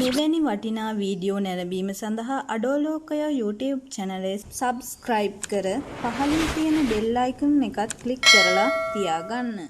මෙවැනි වටිනා වීඩියෝ නැරඹීම සඳහා අඩෝලෝකය YouTube channel එක subscribe කර පහළින් තියෙන bell icon එකත් click කරලා තියාගන්න.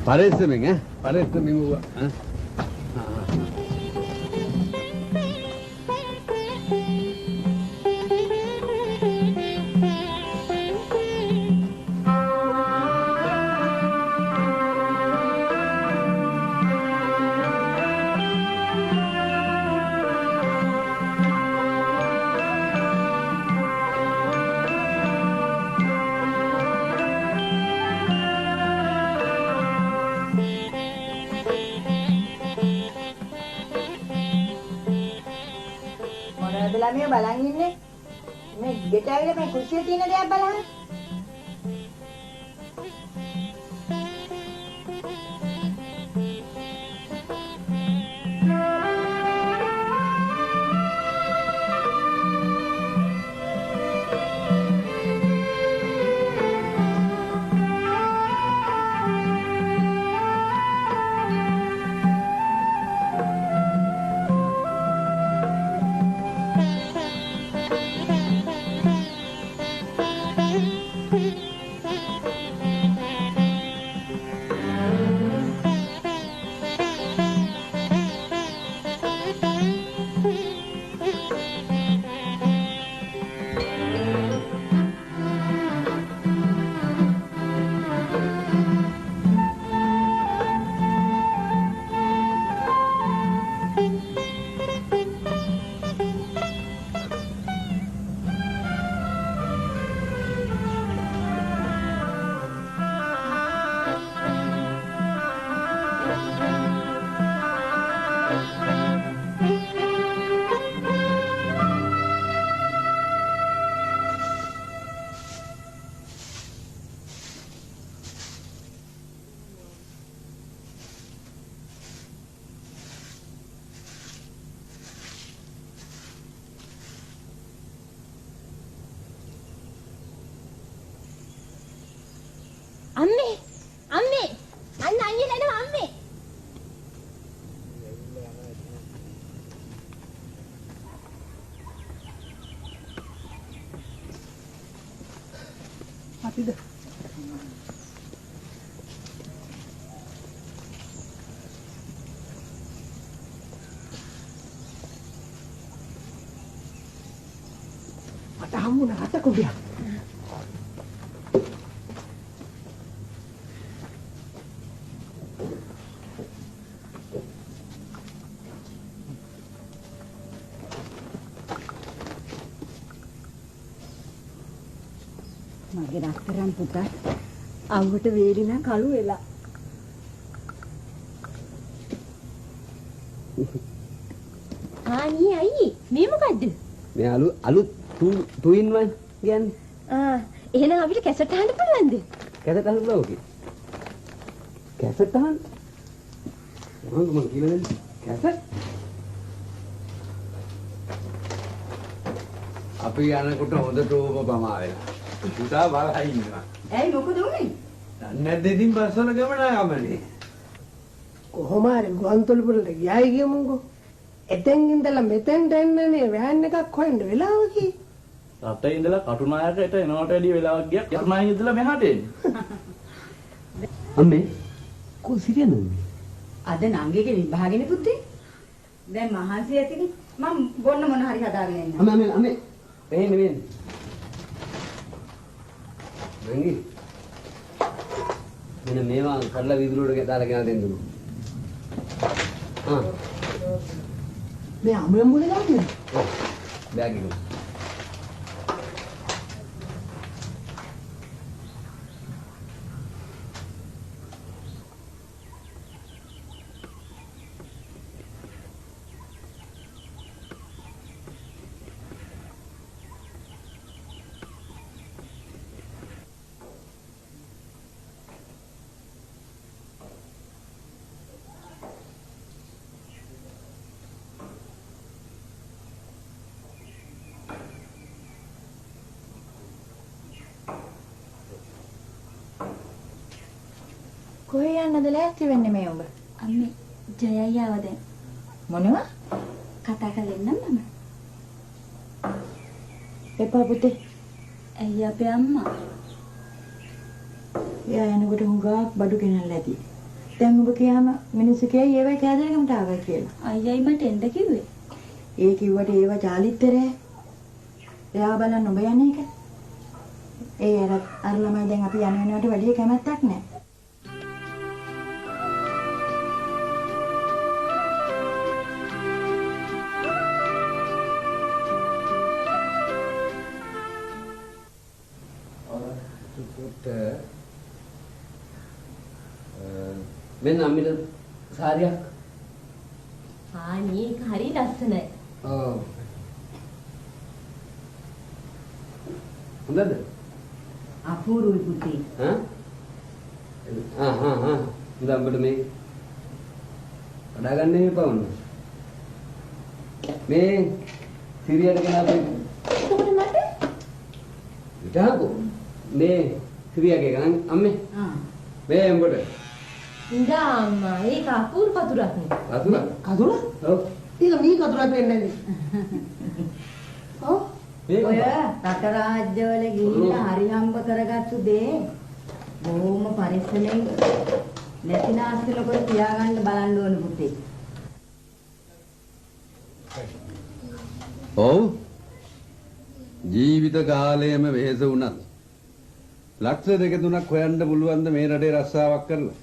Pareceme, ¿eh? Pareceme, ¿eh? ළමයා බලන් ඉන්නේ මේ ගෙට ඇවිල්ලා මේ කුස්සියේ තියෙන දේක් බලන්න. අම්මේ අම්මේ අන්න අයියලා එනවා අම්මේ Matiද? මට හම්බුණා හත කුඩියක්. මගේ රත්තරන් පුතා අවුවට වේලිලා කළු වෙලා ආනී අයියේ මේ මොකද්ද? මේ අලුත් 2 in 1 කියන්නේ. එහෙනම් අපිට කැසට් අහන්න පුළුවන්ද? කැසට් අහන්න පුළුවන් කි. කැසට් අහන්න. මම කියලා දෙන්න. කැසට්. අපි යනකොට හොඳට ඕම පමා වෙලා. පුතා බලයි ඉන්නවා. ඇයි මොකද උනේ? නැද්ද ඉතින් බස් වල ගමන ආමනේ. කොහොම හරි ගුවන්තොටුපළට ගියායි කියමුකෝ. එතෙන් ඉඳලා මෙතෙන්ට එන්නනේ වෑන් එකක් හොයන්න වෙලාව කි. රටේ ඉඳලා කටුනායකයට එනවට වැඩිය වෙලාවක් ගියා. කටුනායක ඉඳලා මෙහාට එන්නේ. අම්මේ කොසිරියද? අද නංගිගේ විභාගෙනේ පුතේ. දැන් මහන්සි ඇතිනේ. මම බොන්න මොන හරි හදාගෙන එන්න. අම්මේ වෙන්නේ. නංගි. මෙන්න මේවා කඩලා විදුලියට දාලා ගෙනල්ලා දෙන්න. මේ අමුයෙන් මොලේ ගන්නේ? ඔව්. බෑග් එක. කොහේ යන්නද ලෑස්ති වෙන්නේ මේ උඹ? අම්මේ ජයයි ආව දැන්. මොනවා? කතා කරෙන්නම් මම. එපා පුතේ. ඇයි අපේ අම්මා? එයා යනකොට හුඟක් බඩු ගෙනල්ලා ඇති. දැන් ඔබ කියහම මිනිස්සු කියයි ඒවයි කෑදරකමට ආවයි කියලා. අයියයි මට එන්න කිව්වේ. ඒ කිව්වට ඒව චාලිත්තරේ. එයා බලන්න ඔබ යන්නේ එක. ඒ අර ළමයි දැන් අපි යන වෙනවට වැඩි කැමැත්තක් නැහැ. මෙන්න අම්මිට සාරියක්. ආනී ඒක හරි ලස්සනයි. ඔව්. හොඳද? අපූර්වයි පුතේ. හඳ අපිට මේ වඩා ගන්න එපා වුණ. මේ සිරියට ගෙන අපි එතකොට මට විතරකෝ මේ සිරියගේ ගන්න අම්මේ. මේ උඹට ඉඳා අම්මා ඒක අපූර්ව කතුරක් නේ. අතුල කතුර? ඔව් ඒක මේ කතුරක් වෙන්නේ නැහැ. ඔව්. මේක ඔය රට රාජ්‍යවල ගිහිල්ලා හරි හම්බ කරගත්තු දේ බොහොම පරිස්සමෙන් නැතිනාස්තිලකොට තියාගන්න බලන්න ඕන පුතේ. ඔව් ජීවිත කාලයම වෙහෙස වුණත් ලක්ෂ දෙක තුනක් හොයන්න පුළුවන් ද මේ රටේ රස්සාවක් කරලා?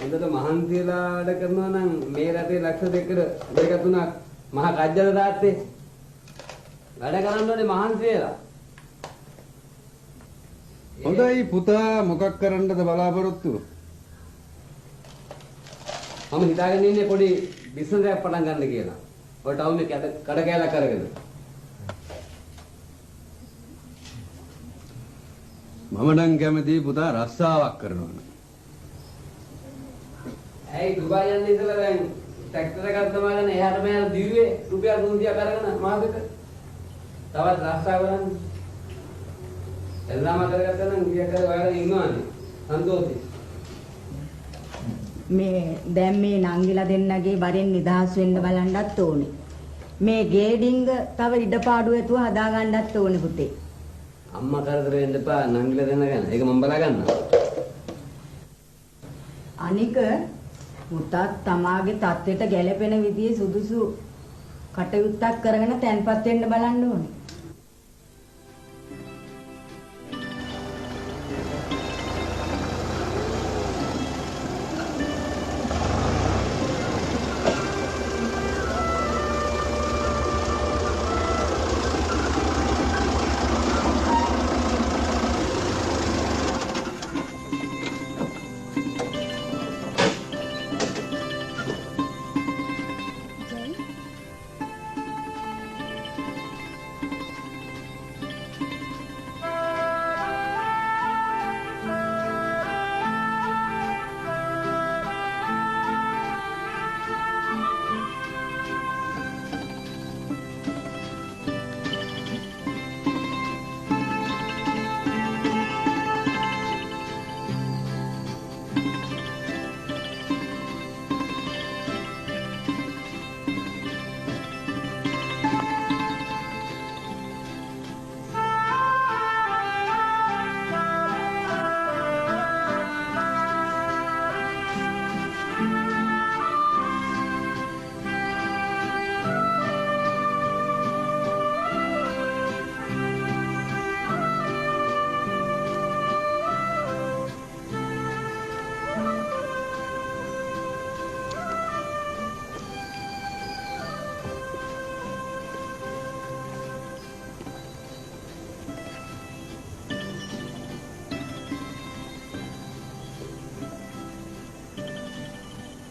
හොඳට මහන්සියලා වැඩ කරනවා නම් මේ රටේ ලක්ෂ දෙක තුනක් මහා කජ්ජල තාත්තේ වැඩ කරන්න ඕනේ මහන්සියලා. හොඳයි පුතා මොකක් කරන්නද බලාපොරොත්තු? මම හිතාගෙන ඉන්නේ පොඩි බිස්නස් එකක් පටන් ගන්න කියලා. ඔය ටවුන් එකේ කඩ කෑල්ලක් අරගෙන. මම නම් කැමති පුතා රස්සාවක් කරනවා. ඇයි දුබායි යන්න ඉතලා දැන් ට්‍රැක්ටර් එකක් තමාගෙන එහාට මෙහාට දිව්වේ රුපියල් 300ක් අරගෙන මාසෙක තවත් රස්සාව කරන්න. එල්ලාම කරගත්තා නම් ගිය කරේ ඔයාලා ඉන්නවනේ. සන්තෝෂයි. මේ දැන් මේ නංගිලා දෙන්නගේ බරෙන් නිදහස් වෙන්න බලන්නත් ඕනේ. මේ ගේඩින්ග තව ඉඩපාඩු ඇතුව හදා ගන්නත් ඕනේ පුතේ. අම්මා කරදර වෙන්න එපා නංගිලා දෙන්න ගන්න. ඒක මම බලා ගන්නවා. අනික පුතත් තමාගේ තත්ත්වයට ගැළපෙන විදිහේ සුදුසු කටයුත්තක් කරගෙන තැන්පත් වෙන්න බලන්න ඕනේ.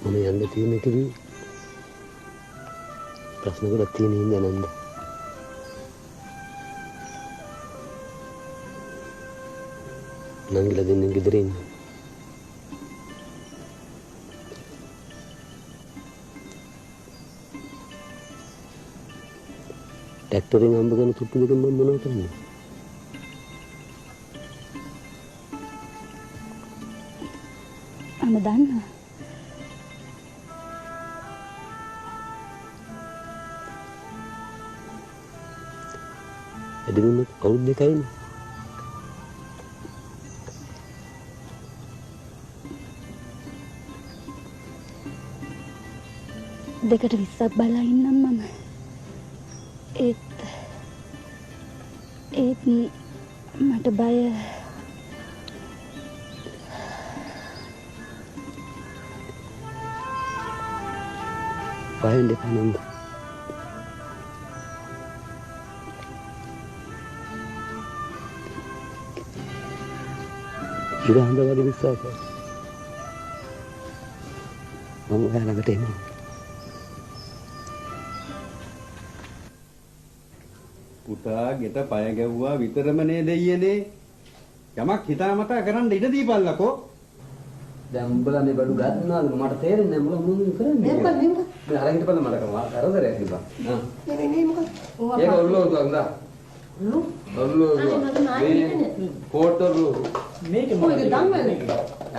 මම යන්න තියෙන කිවි ප්‍රශ්න ගොඩක් තියෙන හින්දා නන්ද. නංගිලා දෙන්නේ ගෙදර ඉන්නේ. ට්‍රැක්ටරෙන් අම්බ ගන්න තුට්ටු දෙකම මම මොනවද කරන්නේ? අන්න දන්නවා. එදිනුන අවුරුදු දෙකයිනේ. දෙකට 20ක් බලා ඉන්නම් මම. ඒත් මට බය. බයෙන් දෙපා නන්ද. ඉර හඳ වගේ විශ්වාසයි. මම ඔයා ළඟට එනවා. පුතා ගෙට පය ගැව්වා විතරම නේද ඊයේනේ. යමක් හිතාමතා කරන්න ඉඩ දීපල්ලකෝ. දැන් උඹලා මේ බඩු ගන්නවාද මට තේරෙන්නේ නැහැ. උඹලා මොනවද කරන්නේ? මේ අරන් හිටපල්ල මට කරනවා. කරදරයක් තිබ්බා. නේ මොකද? ඒක ඔල්ලෝදුවක් දා. ඔල්ලෝදුවක්. මේ කෝටරු. මේක මොකද?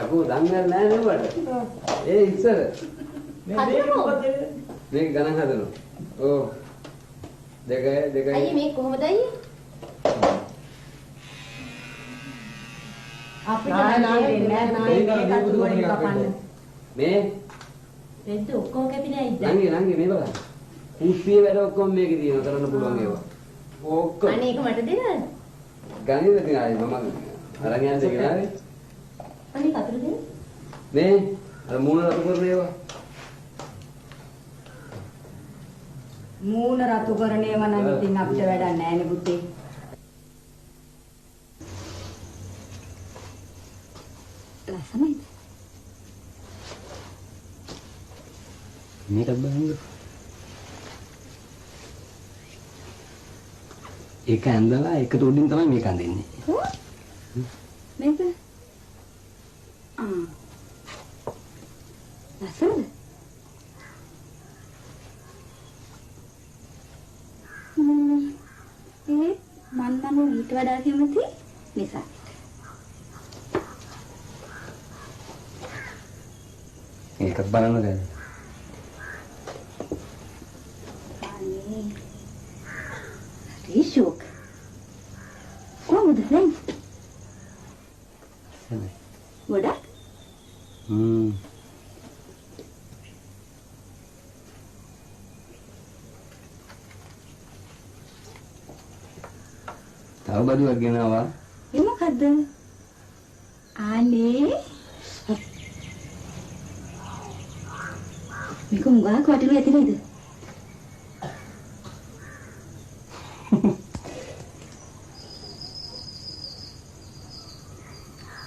අකෝ දන්නේ නැහැ නේද? ඒ ඉස්සර මේක මොකද? මේක ගණන් හදනවා. ඕ. දෙකයි. අයියේ මේ කොහොමද අයියේ? අපිට නෑ මේ රෙද්ද ඔක්කොම කැපිලා ඉද්ද. නංගි මේ බලන්න. කුස්සිය වැඩ ඔක්කොම මේකේ තියෙනවා කරන්න පුළුවන් ඒවා. ඔක්කොම. අනේ ඒක මට දෙන්න. ගණිත දිනායි මම අරන් යන්න දෙන්නේ. අනේ කතර දෙන්න. මේ අර මූණ රතු කරන ඒවා. මූණ රතු කරන ඒවා නම් ඉතින් අපිට වැඩක් නෑනේ පුතේ. ලස්සනයිද? මේකත් බලන්න. ඒක ඇඳලා එකට උඩින් තමයි මේක අඳින්නේ. මේක ලස්සනද? මම ඊට වඩා කැමති නිසා. ඒකත් බලන්න දැන්. අනේ රිෂුක් කොහොමද දැන්? ගොඩක්? තව බඩුවක් ගෙනාවා. ඒ මොකද්ද? අනේ මේක මුගා කොටිලු ඇති නේද?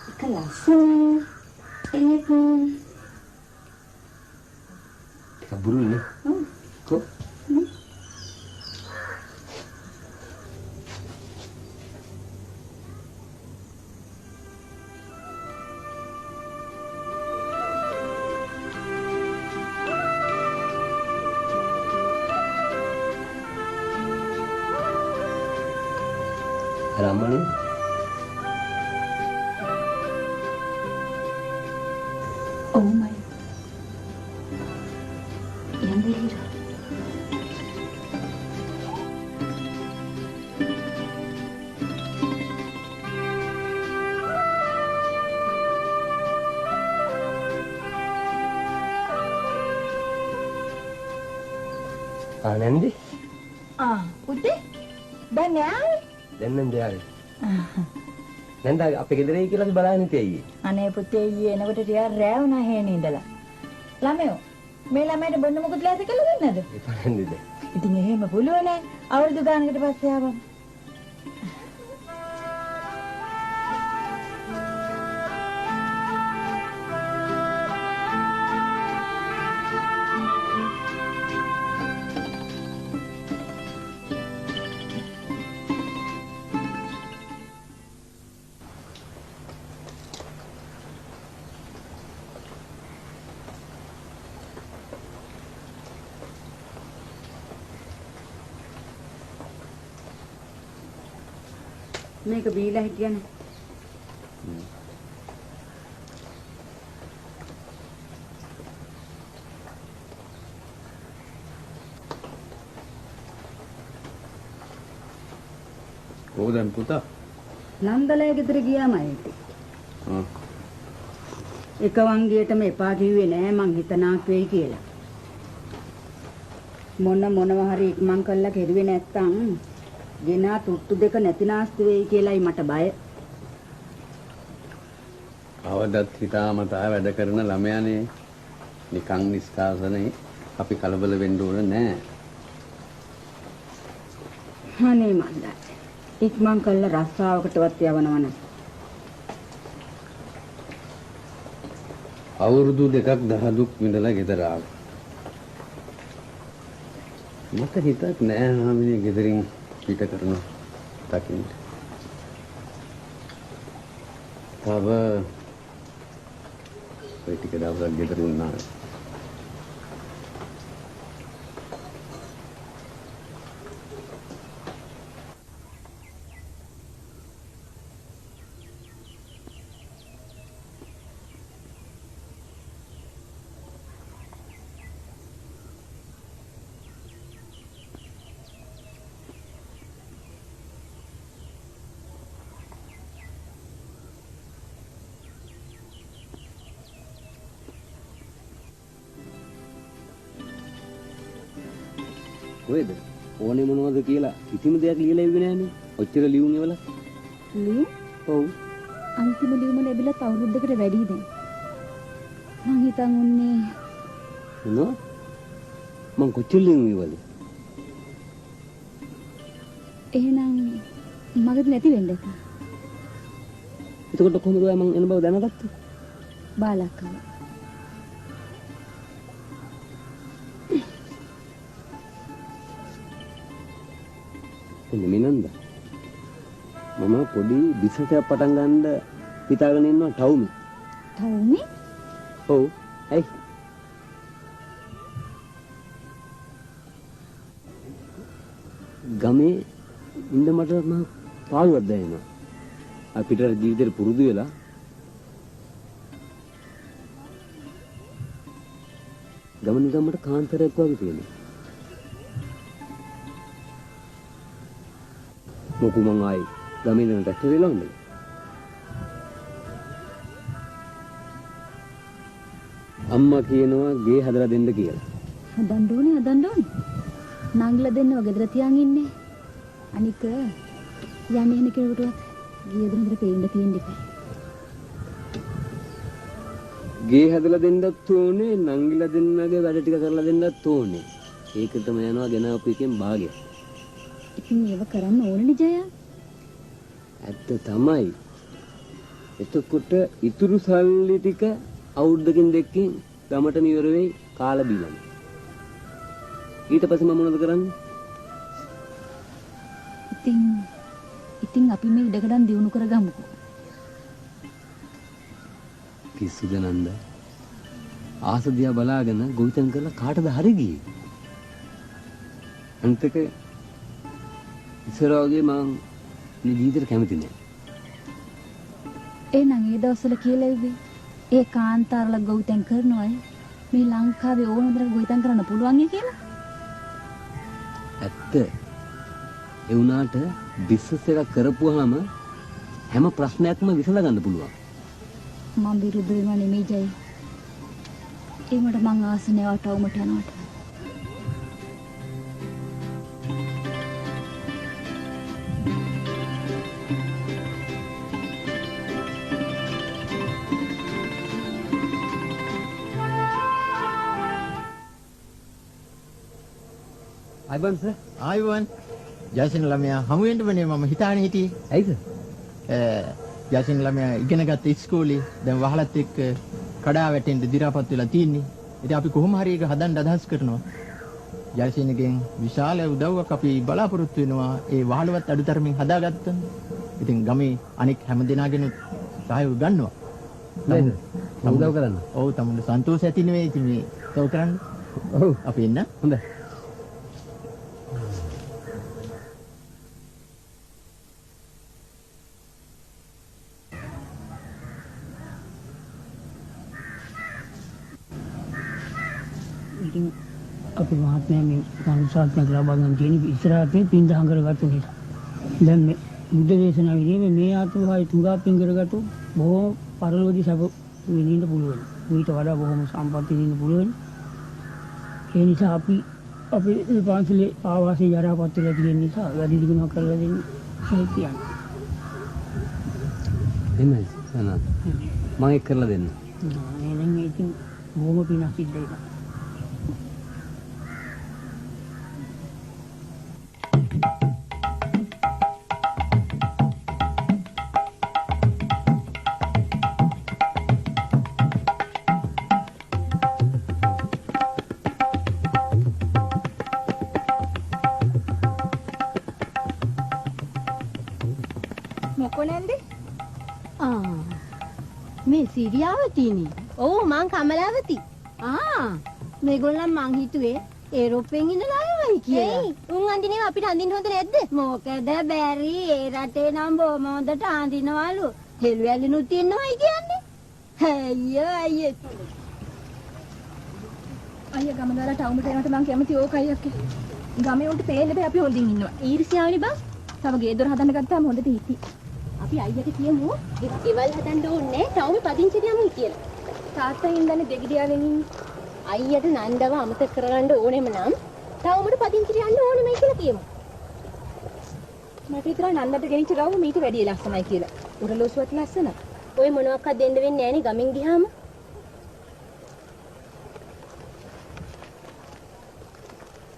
ඒක ලස්සන. ඒක කබුරුනේ. කො Ramani. Oh my. Yang dihira. ආනන්දි. පුතේ. දැන් යාවේ? දැන් නම් ජාවේ. නැන්ද අපේ ගෙදර එයි කියලා අපි බලන්න හිටියේ අයියේ. අනේ පුතේ ඊයේ එනකොට ටිකක් රෑ වුණා හේනේ ඉඳලා. ළමයෝ මේ ළමයට බොන්න මොකද ලෑස්ති කරලා දෙන්නද? ඒ බලන්නද. ඉතින් එහෙම පුළුවන් නේ. අවුරුදු ගානකට පස්සේ ආවම. මේක බීලා හිටියනේ. කොහොමද පුතා? නන්දලේ ගෙදර ගියාමයි ඉතින්. එක වංගියටම එපා කිව්වේ නෑ මං හිතනාක් වෙයි කියලා. මොනවා හරි ඉක්මන් කළා කෙරුවේ නැත්තම් ගෙනා තුට්ටු දෙක නැතිනාස්ති වෙයි කියලායි මට බය. අවදත් හිතාමතා වැඩ කරන ළමයානේ නිකන් නිස්කාසනේ අපි කලබල වෙන්න ඕන නෑ. අනේ මන්දා. ඉක්මන් කළා රස්සාවකටවත් යවනවනේ. අවුරුදු දෙකක් දහදුක් විඳලා ගෙදර ආවා. මට හිතක් නෑ ආමිනේ ගෙදරින් පිට කරනවා දකින්න. තව ඔය ටික දවසක් ගෙදර වුණා. කොහෙද? ඕනේ මොනවද කියලා කිසිම දෙයක් ලියලා ඉන්නේ නැහනේ. ඔච්චර ලියුම් ඉවලා. ලියුම්? ඔව්. අන්තිම ලියුම ලැබිලා අවුරුද්දකට වැඩි දැන්. මං හිතන් උන්නේ නෝ මං කොච්චර ලියුම් ඉවලද? එහෙනම් මගද නැති වෙන්න එපා. එතකොට කොහොමද මං එන බව දැනගත්තේ? බාලකව. මිනන්ද මම පොඩි බිස්නස් එකක් පටන් ගන්න හිතාගෙන ඉන්නවා ටවුමේ. ටවුමේ? ඔව්. ඇයි? ගමේ ඉන්න මට මම පාළුවක් දැනෙනවා. අපිට ජීවිතේ පුරුදු වෙලා ගමන ගමට කාන්තරයක් වගේ තියෙනවා. මොකු මං ආයි ගමේ ඉඳන් ටැක්ටර් එලවන්නද? අම්මා කියනවා ගේ හදලා දෙන්න කියලා. හදන්න ඕනේ. නංගිලා දෙන්නව ගෙදර තියන් ඉන්නේ. අනික යන්නේ එන කෙනෙකුටවත් ගේ දෙන්න දෙන්න තියෙන්න ඉපයි. ගේ හදලා දෙන්නත් ඕනේ, නංගිලා දෙන්නගේ වැඩ ටික කරලා දෙන්නත් ඕනේ. ඒකටම යනවා ගෙනාවු එකෙන් භාගයක්. ඉතින් ඒව කරන්න ඕනේ ජය. ඇත්ත තමයි. එතකොට ඉතුරු සල්ලි ටික අවුරුද්දකින් දෙකකින් ගමට නියර වෙයි කාලා බීලා. ඊට පස්සේ මම මොනවද කරන්නේ? ඉතින් අපි මේ ඉඩකඩම් දිනු කරගමුකෝ. කිසිද නන්ද? ආසදියා බලාගෙන ගොවිතැන් කරලා කාටද හරි ගියේ? අන්තික ඉස්සර වගේ මං මේ ජීවිතේට කැමති නෑ. එහෙනම් ඒ දවස්වල කියලා ඉවි ඒ කාන්තාරල ගොවිතැන් කරනවායි මේ ලංකාවේ ඕන උදේට ගොවිතැන් කරන්න පුළුවන් කියලා. ඇත්ත. ඒ වුණාට බිස්නස් එකක් කරපුවාම හැම ප්‍රශ්නයක්ම විසඳ ගන්න පුළුවන්. මම විරුද්ධ වෙනවා නෙමෙයි ජය. ඒකට මං ආස නෑ වටවුමට යනවට. අයිබන් සර්. ආයුවන් ජයසින් ළමයා හමු වෙන්නමනේ මම හිතානේ හිටියේ. ඇයිද? ජයසින් ළමයා ඉගෙනගත්ත ඉස්කෝලේ දැන් වහලත් එක්ක කඩා වැටෙන්න දි รา පත් වෙලා තියෙන්නේ. ඉතින් අපි කොහොම හරි ඒක හදන්න අදහස් කරනවා. ජයසින්ගෙන් විශාල උදව්වක් අපි බලාපොරොත්තු වෙනවා. ඒ වහලවත් අඩුතරමින් හදාගත්තම. ඉතින් ගමේ අනෙක් හැම දෙනාගෙන සහයෝග ගන්නවා. නේද? උදව් කරන්න. ඔව් තමයි සන්තෝෂ ඇති නෙවෙයි ඉතින් මේ උදව් කරන්න. ඔව් අපි එන්න. හොඳයි. ඉතින් අපේ මහත්මයා මේ සංසාරයක් ලබා ගන්න තියෙන ඉස්සරහට පින්දහම් කරගත්තු නිසා. දැන් මේ බුද්ධ දේශනාවේදී මේ ආත්මභාවය තුඟා පින් කරගත්තු බොහොම පරලෝකී සබ විඳින්න පුළුවන්. ඊට වඩා බොහොම සම්පත් විඳින්න පුළුවන්. ඒ නිසා අපි අපේ පන්සලේ ආවාසයේ යරාපත් වෙලා තියෙන නිසා වැඩි දියුණුවක් කරලා දෙන්න කියන්නේ. එන්නයි සනත්. මම ඒක කරලා දෙන්න. එහෙනම් ඉතින් බොහොම පිනක් සිද්ධ වෙනවා. මේ සිරියාවතිනේ. ඔව් මං කමලාවති. මේගොල්ලන් මං හිතුවේ ඒරෝප්පෙන් ඉඳලා ආවයි කියලා. උන් අඳිනේ අපිට අඳින්න හොඳ නැද්ද? මොකද බැරි ඒ රටේ නම් බොහොම හොඳට අඳිනවලු. හෙළු ඇලිනුත් ඉන්නවයි කියන්නේ. අයියෝ. අයියා ගම දාලා ටවුමට යනකොට මං කැමති ඕකයි අක්කේ. ගමේ උන්ට පේන්න බෑ අපි හොඳින් ඉන්නවා. ඊර්ෂ්‍යාවනේ බං. තව ගේ දොර හදන්න ගත්තාම හොඳට හිටි. අපි අයියට කියමු ගෙවල් හදන්න ඕනේ ටවුමේ පදිංචිට යමු කියලා. තාත්තා හින්දානේ දෙගිඩියාවෙන් ඉන්නේ. අයියට නන්දව අමතක කරගන්න ඕනෙම නම් ටවුමට පදිංචිට යන්න ඕනෙමයි කියලා කියමු. මට හිතලා නන්දට ගෙනිච්ච රවුම මීට වැඩිය ලස්සනයි කියලා. උරලෝසුවත් ලස්සන. ඔය මොනවාක්වත් දෙන්න වෙන්නේ නැහනේ ගමෙන් ගියාම.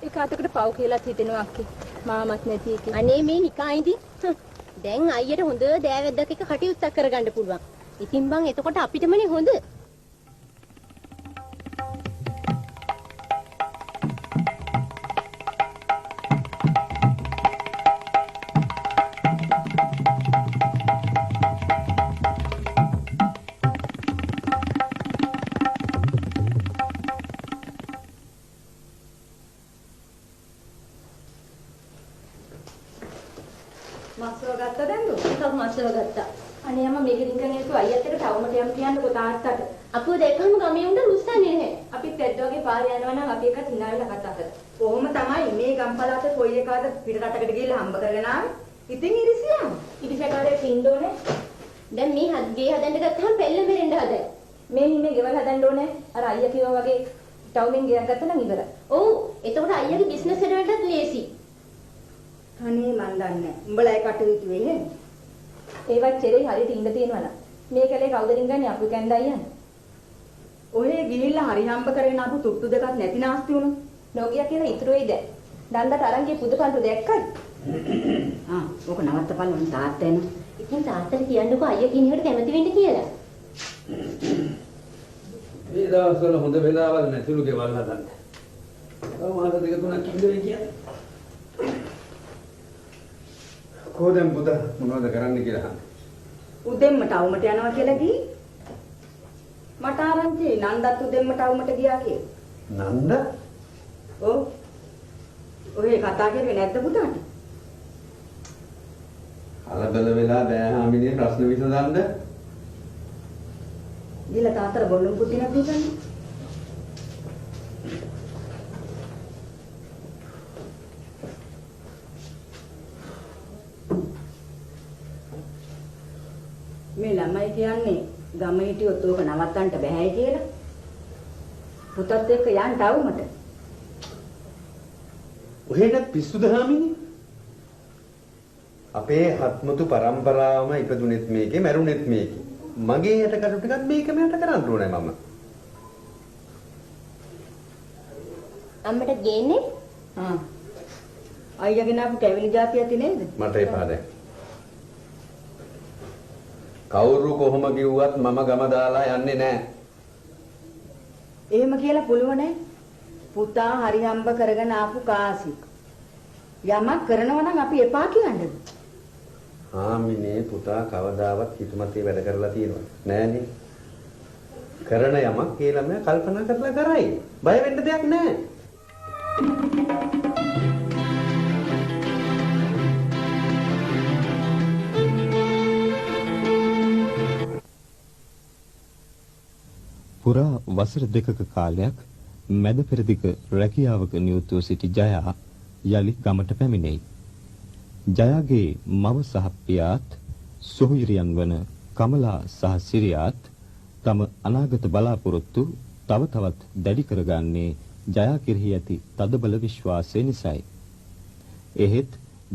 ඒ කාටකට පව් කියලාත් හිතෙනවා අක්කේ. මාමත් නැති එකේ. අනේ මේ නිකායින්දි දැන් අයියට හොඳ දෑවැද්දක් එක කටයුත්තක් කරගන්න පුළුවන්. ඉතින් බං එතකොට අපිටමනේ හොඳ. මස්සව ගත්තා දැන්ද? එකක් මස්සව ගත්තා. අනේ අම්මා මේක දින්කන් එක්ක අයියත් එක්ක ටවුමට යන්න කියන්නකො තාත්තට. අපෝ දැක්කම ගමේ උන්ට රුස්සන්නේ නැහැ. අපිත් ඇද්ද වගේ පාරේ යනවා නම් අපි එකත් හිනාවෙලා කතා කරා. කොහොම තමයි මේ ගම්පලාතේ කොයි එකාද පිට රටකට ගිහිල්ලා හම්බ කරගෙන ආවේ? ඉතින් ඉරිසියා. ඉරිසකාරයේ තින්න ඕනේ. දැන් මේ ගේ හදන්න ගත්තාම පෙල්ල මෙරෙන්න හදයි. මේ හිමේ ගෙවල් හදන්න ඕනේ. අර අයියා කිව්වා වගේ ටවුමෙන් ගෙයක් ගත්තා නම් ඉවරයි. ඔව් එතකොට අයියාගේ බිස්නස් එක වලටත් ලේසි. අනේ මන් දන්නේ නැහැ. උඹලා ඒ කටයුතු වෙන්නේ. ඒවත් චෙරේ හරියට ඉන්න තියෙනවා නම් මේ කලේ කවුද රින්ගන්නේ අපි කැන්ද අයියන්. ඔහේ ගිහිල්ලා හරි හම්බ කරගෙන ආපු තුට්ටු දෙකක් නැති නාස්ති වුණා. නෝගියා කියලා ඉතුරු වෙයිද? නන්දට අරන් ගිය පුදුකන්තු දැක්කයි. ඕක නවත්තපන් මං තාත්තා එනවා. ඉතින් තාත්තට කියන්නකෝ අයියා කියන එකට කැමති වෙන්න කියලා. මේ දවස්වල හොඳ වෙලාවල් නැතිලු ගෙවල් හදන්න. තව මාස දෙක තුනක් ඉඳලා කියන්නේ. කොහෙන්ද පුතා මොනවද කරන්න කියලා අහන්න. උදෙන්ම ටවුමට යනවා කියලා ගිහි. මට ආරංචි නන්දත් උදෙන්ම ටවුමට ගියා කියලා. නන්ද? ඔව්. ඔය කතා කරුවේ නැද්ද පුතාට? කලබල වෙලා බෑ හාමිනේ ප්‍රශ්න විසඳන්න. ගිහලා තාත්තට බොල්ලුම් පුදිනක් දීපන්නේ. මේ ළමයි කියන්නේ ගම හිටියොත් ඕක නවත්තන්න බෑයි කියලා. පුතත් එක්ක යන්න ටවුමට. ඔහෙට පිස්සුද හාමිනේ? අපේ හත්මුතු පරම්පරාවම ඉපදුනෙත් මේකේ මැරුණෙත් මේකේ. මගේ යට කටු ටිකක් මේකම යට කරන්න ඕනේ මම. අම්මට ගේන්නේ? අයියාගෙන ආපු කැවිලි જાතිය ඇති නේද? මට එපා දැන්. කවුරු කොහොම කිව්වත් මම ගම දාලා යන්නේ නැහැ. එහෙම කියලා පුළුවන් නේ. පුතා හරි හම්බ කරගෙන ආපු කාසි. යමක් කරනවා නම් අපි එපා කියන්නේ. හාමිනේ පුතා කවදාවත් හිතුමතේ වැඩ කරලා තියෙනවද? නෑනේ. කරන යමක් ඒ ළමයා කල්පනා කරලා කරයි. බය වෙන්න දෙයක් නෑ. පුරා වසර දෙකක කාලයක් මැද පෙරදිග රැකියාවක නියුත්ව සිටි ජයා යලි ගමට පැමිණෙයි. ජයාගේ මව සහ පියාත් සොහොයුරියන් වන කමලා සහ සිරියාත් තම අනාගත බලාපොරොත්තු තව තවත් දැඩි කරගන්නේ ජයා කෙරෙහි ඇති තදබල විශ්වාසය නිසායි. එහෙත්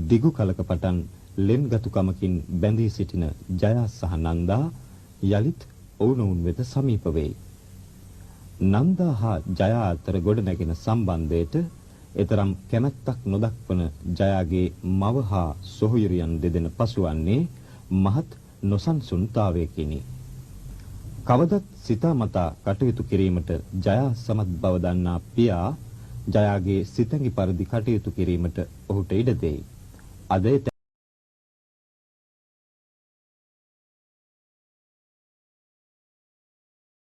දිගු කලක පටන් ලෙන්ගතුකමකින් බැඳී සිටින ජයා සහ නන්දා යලිත් ඔවුනොවුන් වෙත සමීප වෙයි. නන්දා හා ජයා අතර ගොඩනැගෙන සම්බන්ධයට එතරම් කැමැත්තක් නොදක්වන ජයාගේ මව හා සොහොයුරියන් දෙදෙන පසුවන්නේ මහත් නොසන්සුන්තාවයකිනි. කවදත් සිතාමතා කටයුතු කිරීමට ජයා සමත් බව දන්නා පියා ජයාගේ සිතැඟි පරිදි කටයුතු කිරීමට ඔහුට ඉඩ දෙයි. අද